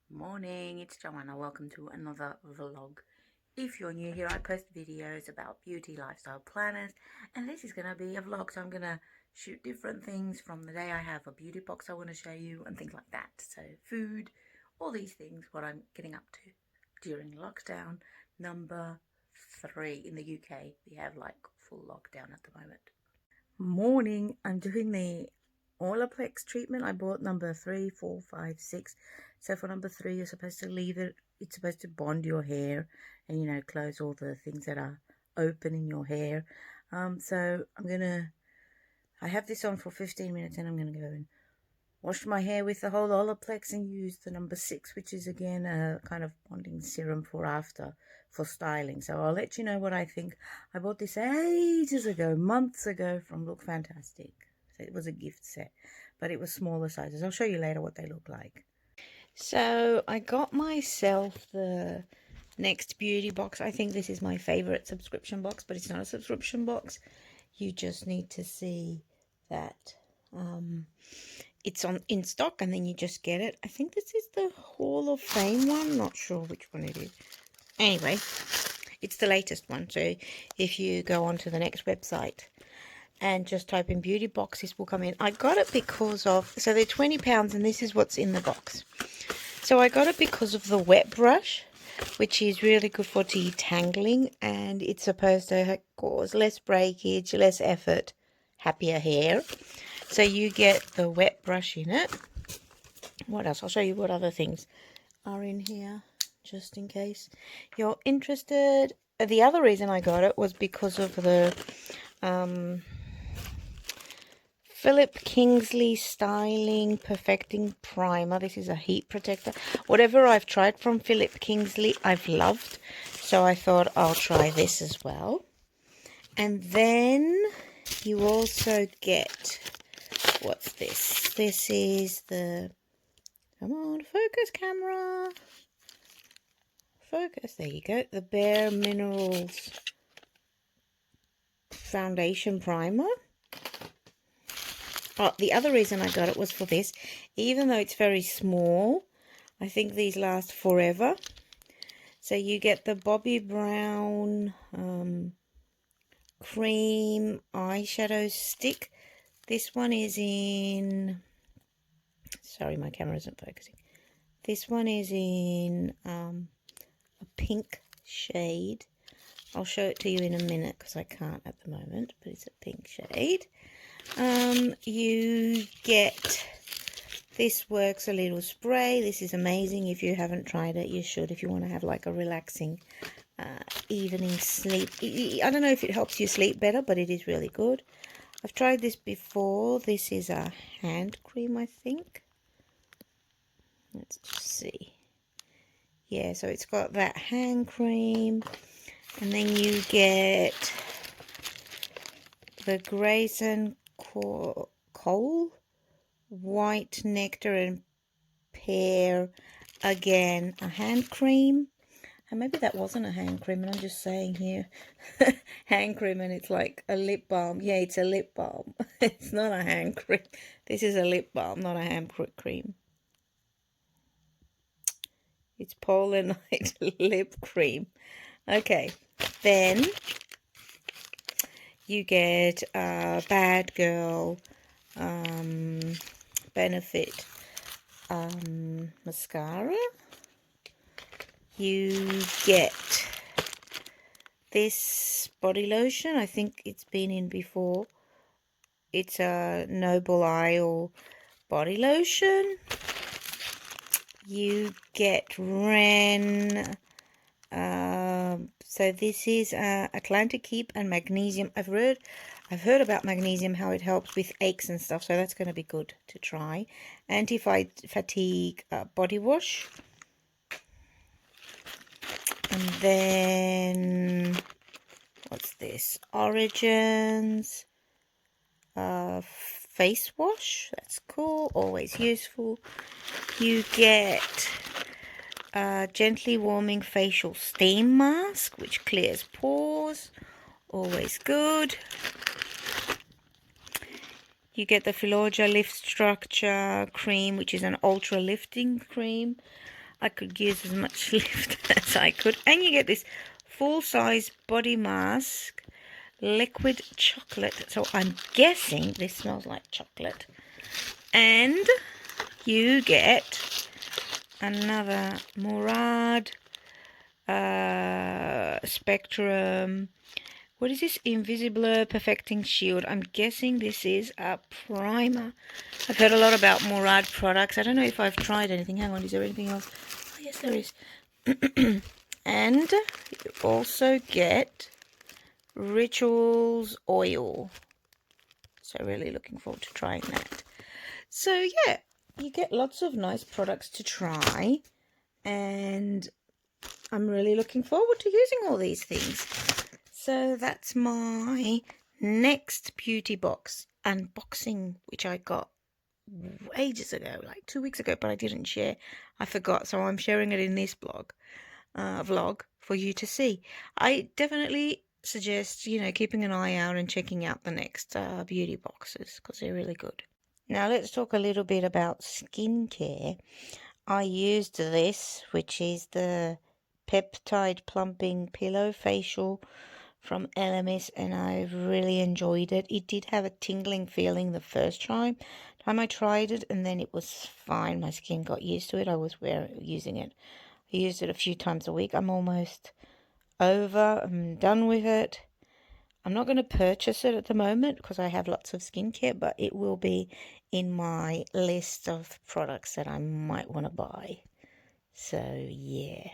Morning, it's Joanna. Welcome to another vlog. If you're new here, I post videos about beauty, lifestyle planners, and this is going to be a vlog. So I'm going to shoot different things from the day. I have a beauty box I want to show you and things like that. So food, all these things, what I'm getting up to during lockdown number 3 in the UK. We have like full lockdown at the moment. Morning, I'm doing the Olaplex treatment. I bought number 3, 4, 5, 6. So for number 3, you're supposed to leave it. It's supposed to bond your hair and, close all the things that are open in your hair. So I have this on for 15 minutes and I'm going to go and wash my hair with the whole Olaplex and use the number 6, which is again a kind of bonding serum for styling. So I'll let you know what I think. I bought this ages ago, months ago from Look Fantastic. So it was a gift set, but it was smaller sizes. I'll show you later what they look like. So I got myself the Next Beauty box. I think this is my favorite subscription box, but it's not a subscription box. You just need to see that it's in stock and then you just get it. I think this is the Hall of Fame one. Not sure which one it is. Anyway, it's the latest one. So if you go onto the Next website and just type in beauty box, this will come in. I got it because of, so they're £20 and this is what's in the box. So I got it because of the wet brush, which is really good for detangling, and it's supposed to cause less breakage, less effort, happier hair. So you get the wet brush in it. What else? I'll show you what other things are in here, just in case you're interested. The other reason I got it was because of the Philip Kingsley Styling Perfecting Primer. This is a heat protector. Whatever I've tried from Philip Kingsley, I've loved. So I thought I'll try this as well. And then you also get, what's this? This is the, come on, focus camera. Focus, there you go. The Bare Minerals Foundation Primer. Oh, the other reason I got it was for this. Even though it's very small, I think these last forever. So you get the Bobbi Brown cream eyeshadow stick. This one is in, sorry, my camera isn't focusing. This one is in a pink shade. I'll show it to you in a minute because I can't at the moment, but it's a pink shade. You get, this works a little spray. This is amazing. If you haven't tried it, you should, if you want to have like a relaxing evening sleep. I don't know if it helps you sleep better, but it is really good. I've tried this before. This is a hand cream, I think. Let's just see. Yeah, so it's got that hand cream, and then you get the Grace and Cole White Nectar and Pear, again a hand cream. And maybe that wasn't a hand cream, and I'm just saying here hand cream and it's like a lip balm. Yeah, it's a lip balm. It's not a hand cream. This is a lip balm, not a hand cream. It's Polarnite lip cream. Okay, then you get a Bad Girl Benefit mascara. You get this body lotion. I think it's been in before. It's a Noble Isle body lotion. You get Ren. So this is Atlantic Keep and magnesium. I've heard about magnesium, how it helps with aches and stuff. So that's going to be good to try. Anti-fatigue body wash. And then, what's this? Origins face wash. That's cool. Always useful. You get a gently warming facial steam mask, which clears pores. Always good. You get the Filorga Lift Structure cream, which is an ultra lifting cream. I could use as much lift as I could. And you get this full-size body mask, liquid chocolate. So I'm guessing this smells like chocolate. And you get another Murad Spectrum. What is this? Invisible Perfecting Shield. I'm guessing this is a primer. I've heard a lot about Murad products. I don't know if I've tried anything. Hang on, is there anything else? Oh, yes, there is. And you also get Rituals Oil. So really looking forward to trying that. So yeah, you get lots of nice products to try. And I'm really looking forward to using all these things. So that's my next beauty box unboxing, which I got ages ago, like 2 weeks ago, but I didn't share. I forgot, so I'm sharing it in this vlog for you to see. I definitely suggest, keeping an eye out and checking out the next beauty boxes because they're really good. Now let's talk a little bit about skincare. I used this, which is the Peptide Plumping Pillow Facial from LMS, and I've really enjoyed it. It did have a tingling feeling the first time I tried it, and then it was fine. My skin got used to it. I was using it. I used it a few times a week. I'm almost over. I'm done with it. I'm not going to purchase it at the moment because I have lots of skincare, but it will be in my list of products that I might want to buy. So, yeah.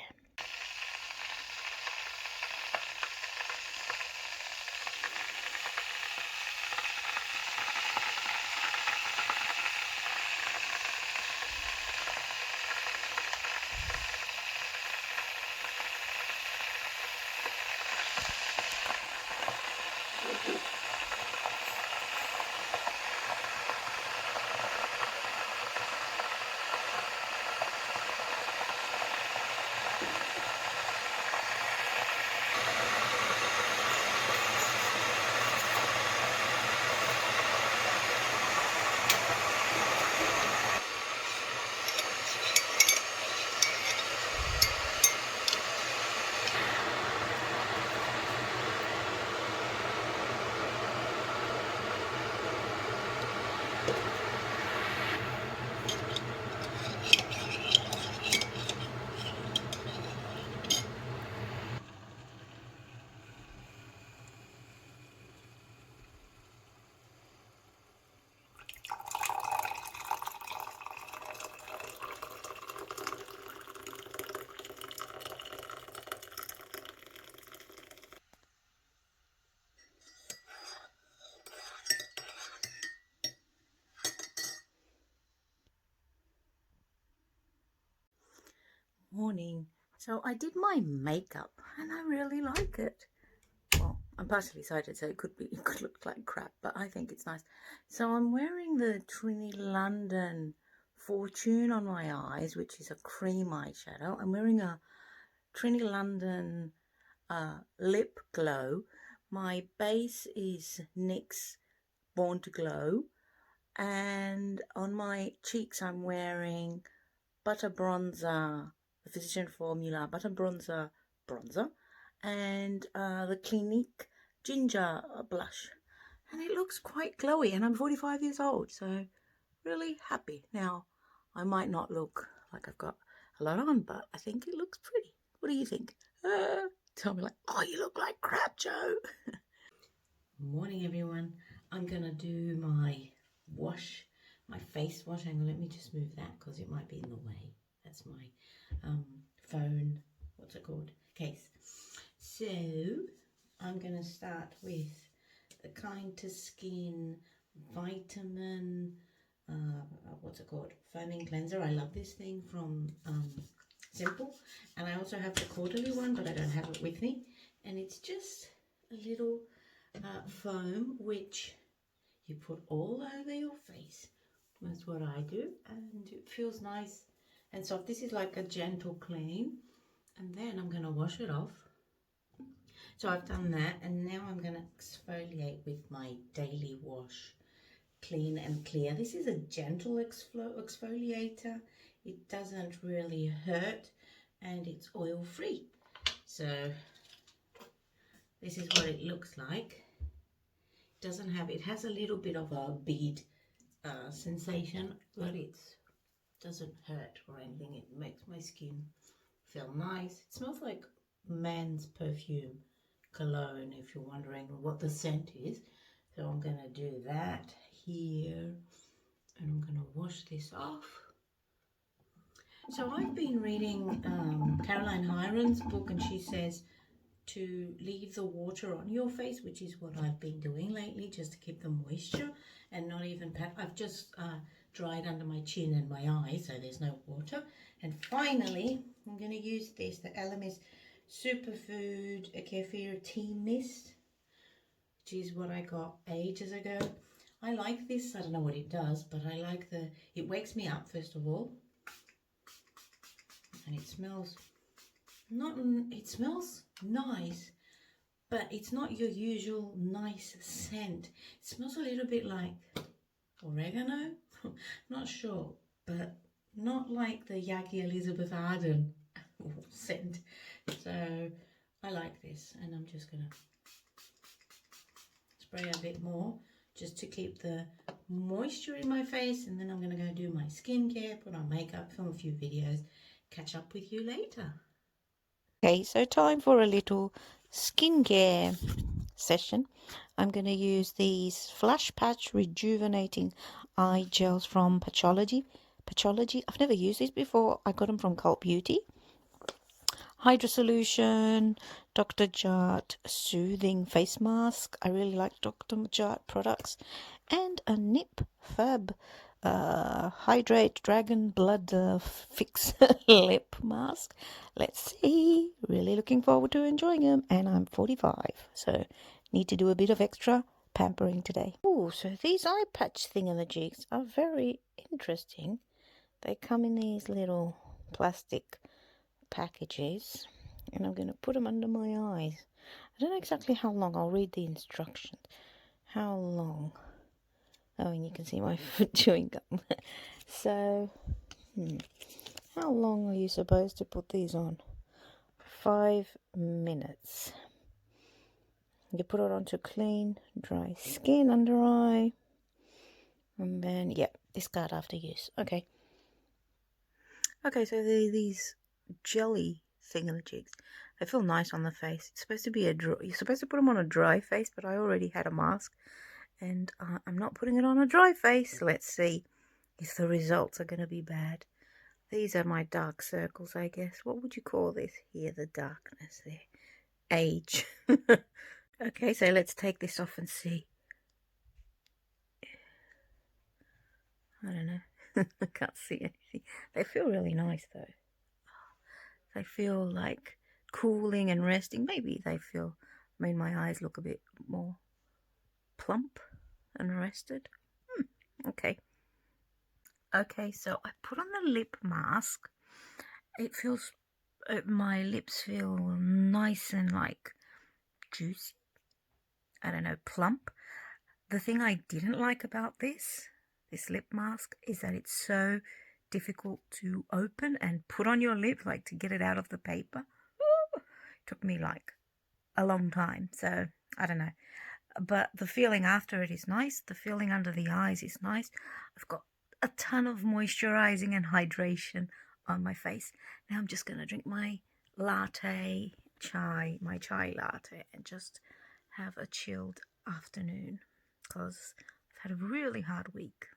Morning. So I did my makeup and I really like it. Well, I'm partially sighted, so it could look like crap, but I think it's nice. So I'm wearing the Trinity London Fortune on my eyes, which is a cream eyeshadow. I'm wearing a Trinity London lip glow. My base is NYX Born to Glow, and on my cheeks I'm wearing Butter Bronzer, the Physician Formula Butter Bronzer, and the Clinique Ginger Blush. And it looks quite glowy, and I'm 45 years old, so really happy. Now, I might not look like I've got a lot on, but I think it looks pretty. What do you think? Tell me oh, you look like crap, Joe. Morning, everyone. I'm going to do my wash, my face wash. Hang on, let me just move that because it might be in the way. That's my phone, what's it called, case. So I'm going to start with the Kind to Skin Vitamin, what's it called, foaming cleanser. I love this thing from Simple, and I also have the quarterly one, but I don't have it with me. And it's just a little foam which you put all over your face. That's what I do, and it feels nice and soft. This is like a gentle clean, and then I'm going to wash it off. So I've done that, and now I'm going to exfoliate with my daily wash, Clean and Clear. This is a gentle exfoliator. it doesn't really hurt, and it's oil free. So this is what it looks like. It has a little bit of a bead sensation, but it doesn't hurt or anything. It makes my skin feel nice. It smells like men's perfume, cologne, if you're wondering what the scent is. So I'm going to do that here, and I'm going to wash this off. So I've been reading Caroline Hiron's book, and she says to leave the water on your face, which is what I've been doing lately, just to keep the moisture and not even pat. I've just dried under my chin and my eyes, so there's no water. And finally, I'm going to use this, the Elemis Superfood Kefir Tea Mist, which is what I got ages ago. I like this. I don't know what it does, but I like it wakes me up, first of all. And it smells nice, but it's not your usual nice scent. It smells a little bit like oregano. Not sure, but not like the Yagi Elizabeth Arden scent. So I like this, and I'm just gonna spray a bit more just to keep the moisture in my face, and then I'm gonna go do my skincare, put on makeup, film a few videos, catch up with you later. Okay, so time for a little skincare session. I'm going to use these Flash Patch Rejuvenating Eye Gels from Patchology. I've never used these before. I got them from Cult Beauty. Hydra Solution, Dr. Jart Soothing Face Mask. I really like Dr. Jart products. And a Nip Fab Hydrate Dragon Blood Fix Lip Mask. Let's see. Really looking forward to enjoying them. And I'm 45, so need to do a bit of extra pampering today. Oh, so these eye patch thingamajigs are very interesting. They come in these little plastic packages, and I'm going to put them under my eyes. I don't know exactly how long. I'll read the instructions. How long? Oh, and you can see my foot chewing gum. So, how long are you supposed to put these on? 5 minutes. You put it onto clean, dry skin, under eye, and then, discard after use. Okay. Okay, so these jelly thingamajigs. They feel nice on the face. It's supposed to be you're supposed to put them on a dry face, but I already had a mask, and I'm not putting it on a dry face. Let's see if the results are going to be bad. These are my dark circles, I guess. What would you call this here? The darkness there. Age. Okay, so let's take this off and see. I don't know. I can't see anything. They feel really nice, though. They feel like cooling and resting. Maybe they made my eyes look a bit more plump and rested. Okay. Okay, so I put on the lip mask. It feels, my lips feel nice and like juicy. I don't know, plump. The thing I didn't like about this lip mask is that it's so difficult to open and put on your lip, like to get it out of the paper. It took me like a long time, so I don't know. But the feeling after it is nice. The feeling under the eyes is nice. I've got a ton of moisturizing and hydration on my face. Now I'm just going to drink my chai latte, and just have a chilled afternoon because I've had a really hard week.